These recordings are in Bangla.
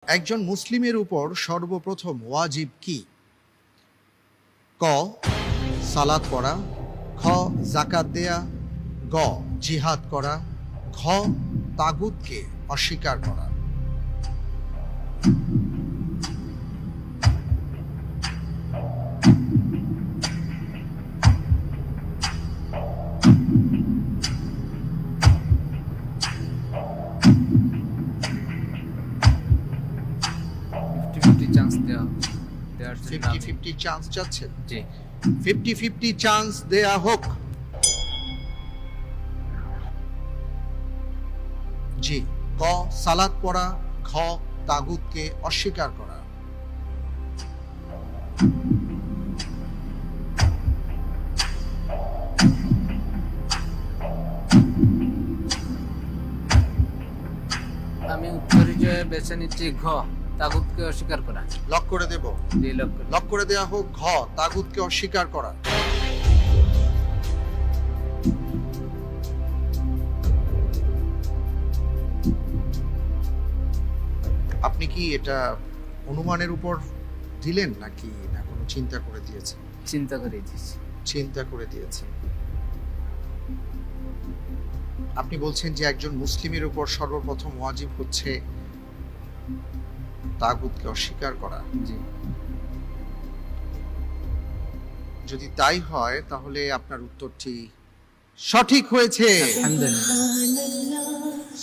একজন মুসলিমের উপর সর্বপ্রথম ওয়াজিব কি? ক সালাত পড়া, খ যাকাত দেয়া, গ জিহাদ করা, ঘ তাগুতকে অস্বীকার করা। চান্স দেওয়ার জন্য 50-50 চান্স চাচ্ছেন? জি 50-50 চান্স দেয়া হোক। জি। ক সালাত পড়া, ঘ তাগুতকে অস্বীকার করা। আমি উত্তর হিসেবে বেছে নিচ্ছি ঘ তাগুতকে অস্বীকার করা। লক করে দেব? জি লক্ষ্য লক করে দেয়া হোক ঘ তাগুতকে অস্বীকার করা। আপনি কি এটা অনুমানের উপর দিলেন নাকি না কোনো চিন্তা করে দিয়েছেন? চিন্তা করে দিচ্ছি। চিন্তা করে দিয়েছেন। আপনি বলছেন যে একজন মুসলিমের উপর সর্বপ্রথম ওয়াজিব হচ্ছে তাগুতকে অস্বীকার করা। জি যদি তাই হয় তাহলে আপনার উত্তরটি সঠিক হয়েছে। আলহামদুলিল্লাহ।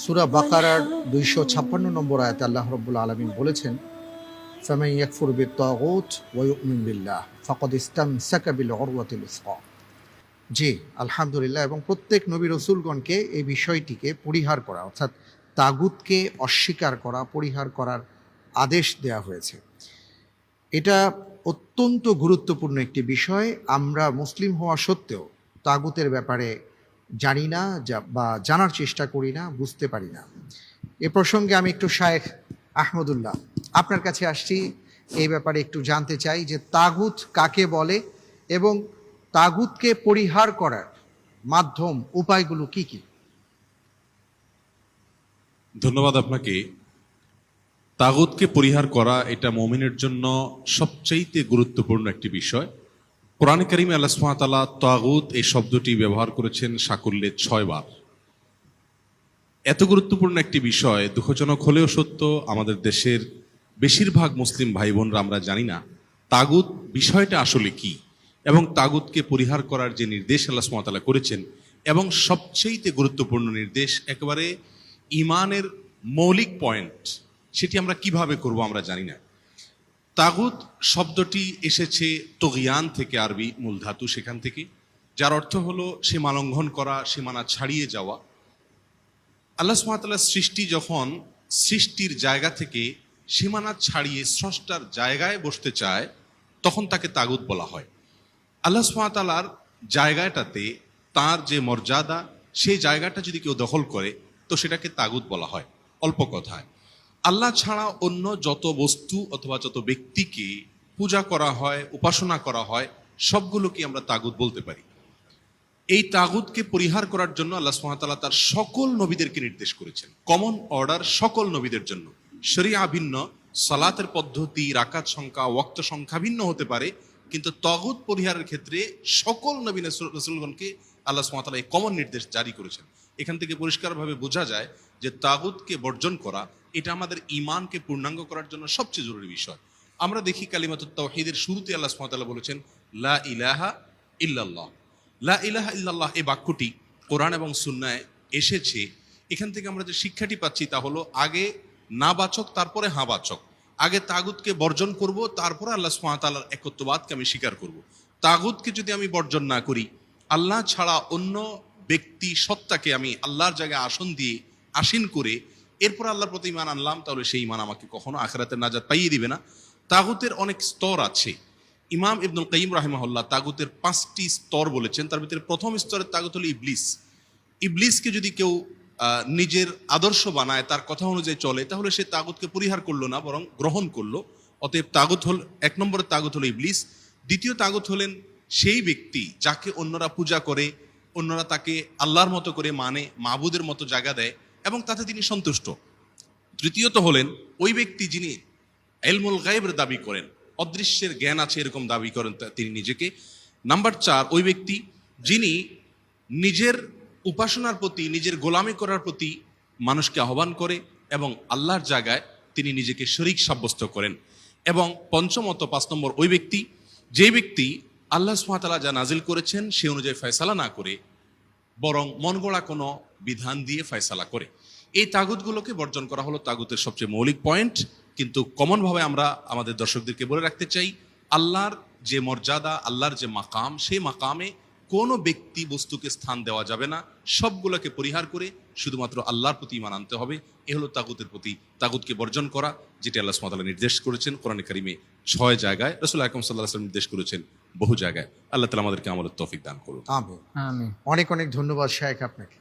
সূরা বাকারার 256 নম্বর আয়াতে আল্লাহ রাব্বুল আলামিন বলেছেন, ফামান ইয়াকফুর বিত-তাগুত ওয়া ইউমিন বিল্লাহ ফাকাদ ইসতামসাকা বিল উরওয়াতিল উসকা। জি আলহামদুলিল্লাহ। এবং প্রত্যেক নবী রাসূলগণকে এই বিষয়টিকে পরিহার করা অর্থাৎ তাগুতকে অস্বীকার করা, পরিহার করার আদেশ দেয়া হয়েছে। এটা অত্যন্ত গুরুত্বপূর্ণ একটি বিষয়। আমরা মুসলিম হওয়া সত্ত্বেও তাগুতের ব্যাপারে জানি না বা জানার চেষ্টা করি না, বুঝতে পারি না। এ প্রসঙ্গে আমি একটু শায়েখ আহমদুল্লাহ আপনার কাছে আসছি, এই ব্যাপারে একটু জানতে চাই যে তাগুত কাকে বলে এবং তাগুতকে পরিহার করার মাধ্যম উপায়গুলো কি কি? ধন্যবাদ আপনাকে। তাগুতকে পরিহার করা এটা মুমিনের জন্য সবচাইতে গুরুত্বপূর্ণ একটি বিষয়। কোরআন কারীমে আল্লাহ সুবহানাহু ওয়া তাআলা তাগুত এই শব্দটি ব্যবহার করেছেন সাকুল্যে 6 বার। এত গুরুত্বপূর্ণ একটি বিষয়, দুঃখজনক হলেও সত্য, আমাদের দেশের বেশিরভাগ মুসলিম ভাই বোনরা আমরা জানি না তাগুত বিষয়টা আসলে কি এবং তাগুতকে পরিহার করার যে নির্দেশ আল্লাহ সুবহানাহু ওয়া তাআলা করেছেন এবং সবচেয়ে গুরুত্বপূর্ণ নির্দেশ, একেবারে ঈমানের মৌলিক পয়েন্ট, সেটি আমরা কিভাবে করব আমরা জানি না। তাগুত শব্দটি এসেছে তগিয়ান থেকে, আরবি মূল ধাতু সেখান থেকে, যার অর্থ হলো সীমা লঙ্ঘন করা, সীমানা ছাড়িয়ে যাওয়া। আল্লাহ সুবহানাহু ওয়া তাআলার সৃষ্টি যখন সৃষ্টির জায়গা থেকে সীমানা ছাড়িয়ে স্রষ্টার জায়গায় বসতে চায় তখন তাকে তাগুত বলা হয়। আল্লাহ সুবহানাহু ওয়া তাআলার জায়গাটাতে তার যে মর্যাদা, সেই জায়গাটা যদি কেউ দখল করে তো সেটাকে তাগুত বলা হয়। অল্প কথায় আল্লাহ ছাড়া অন্য যত বস্তু অথবা যত ব্যক্তিকে পূজা করা হয়, উপাসনা করা হয়, সবগুলোকে আমরা তাগুত বলতে পারি। এই তাগুতকে পরিহার করার জন্য আল্লাহ সুবহানাহু ওয়া তাআলা তার সকল নবীদেরকে নির্দেশ করেছেন। কমন অর্ডার সকল নবীদের জন্য। শরিয়া ভিন্ন, সালাতের পদ্ধতি, রাকাত সংখ্যা, ওয়াক্ত সংখ্যা ভিন্ন হতে পারে, কিন্তু তাগুত পরিহারের ক্ষেত্রে সকল নবী রাসূলগণকে আল্লাহ সুবহানাহু ওয়া তাআলা এই কমন নির্দেশ জারি করেছেন। এখান থেকে পরিষ্কারভাবে বোঝা যায় যে তাগুতকে বর্জন করা এটা আমাদের ঈমানকে পূর্ণাঙ্গ করার জন্য সবচেয়ে জরুরি বিষয়। আমরা দেখি কালিমাতুত তাওহীদের শুরুতে আল্লাহ সুবহানাহু ওয়া তাআলা বলেছেন লা ইলাহা ইল্লাল্লাহ। লা ইলাহা ইল্লাল্লাহ এই বাক্যটি কোরআন এবং সুন্নায় এসেছে। এখান থেকে আমরা যে শিক্ষাটি পাচ্ছি তা হলো আগে না বাচক তারপরে হা বাচক। আগে তাগুতকে বর্জন করব, তারপরে আল্লাহ সুবহানাহু ওয়া তাআলার একত্ববাদকে আমি স্বীকার করব। তাগুতকে যদি আমি বর্জন না করি, আল্লাহ ছাড়া অন্য ব্যক্তি সত্তাকে আমি আল্লাহর জায়গায় আসন দিয়ে আসীন করে এরপর আল্লাহর প্রতি ঈমান আনলাম, তাহলে সেই ঈমান আমাকে কখনো আখিরাতের নাজাত পাইয়ে দিবে না। তাগুতের অনেক স্তর আছে। ইমাম ইবনুল কাইয়িম রাহিমাহুল্লাহ তাগুতের 5টি স্তর বলেছেন। তার ভিতরে প্রথম স্তরের তাগুত হলো ইবলিস। ইবলিসকে যদি কেউ নিজের আদর্শ বানায়, তার কথা অনুযায়ী চলে, তাহলে সে তাগুতকে পরিহার করলো না, বরং গ্রহণ করলো। অতএব তাগুত হল 1 নম্বরের তাগুত হলো ইবলিস। দ্বিতীয় তাগুত হলেন সেই ব্যক্তি যাকে অন্যরা পূজা করে, অন্যরা তাকে আল্লাহর মতো করে মানে, মাবুদের মতো জায়গা দেয় এবং তাতে তিনি সন্তুষ্ট। তৃতীয়ত হলেন ওই ব্যক্তি যিনি ইলমুল গায়বের দাবি করেন, অদৃশ্যের জ্ঞান আছে এরকম দাবি করেন তিনি নিজেকে। নাম্বার 4, ওই ব্যক্তি যিনি নিজের উপাসনার প্রতি, নিজের গোলামি করার প্রতি মানুষকে আহ্বান করে এবং আল্লাহর জায়গায় তিনি নিজেকে শরীক সাব্যস্ত করেন। এবং পঞ্চমত 5 নম্বর, ওই ব্যক্তি যে ব্যক্তি আল্লাহ সুবহানাহু ওয়া তাআলা যা নাজিল করেছেন সে অনুযায়ী ফয়সালা না করে বরং মন গড়া কোনো বিধান দিয়ে ফয়সালা করে। এই তাগুতগুলোকে বর্জন করা হলো তাগুতের সবচেয়ে মৌলিক পয়েন্ট। কিন্তু কমনভাবে আমরা আমাদের দর্শকদেরকে বলে রাখতে চাই, আল্লাহর যে মর্যাদা, আল্লাহর যে মাকাম, সেই মাকামে কোনো ব্যক্তি বস্তুকে স্থান দেওয়া যাবে না। সবগুলোকে পরিহার করে শুধুমাত্র আল্লাহর প্রতি ঈমান আনতে হবে। এ হলো তাগুতের প্রতি, তাগুতকে বর্জন করা, যেটি আল্লাহ সুবহানাহু ওয়া তাআলা নির্দেশ করেছেন কোরআনে কারিমে 6 জায়গায়, রাসূল আকরাম সাল্লাল্লাহু আলাইহি ওয়াসাল্লাম নির্দেশ করেছেন বহু জায়গায়। আল্লাহ তাআলা আমাদেরকে আমলের তৌফিক দান করুন। আমিন। আমি অনেক অনেক ধন্যবাদ শায়েখ আপনাকে।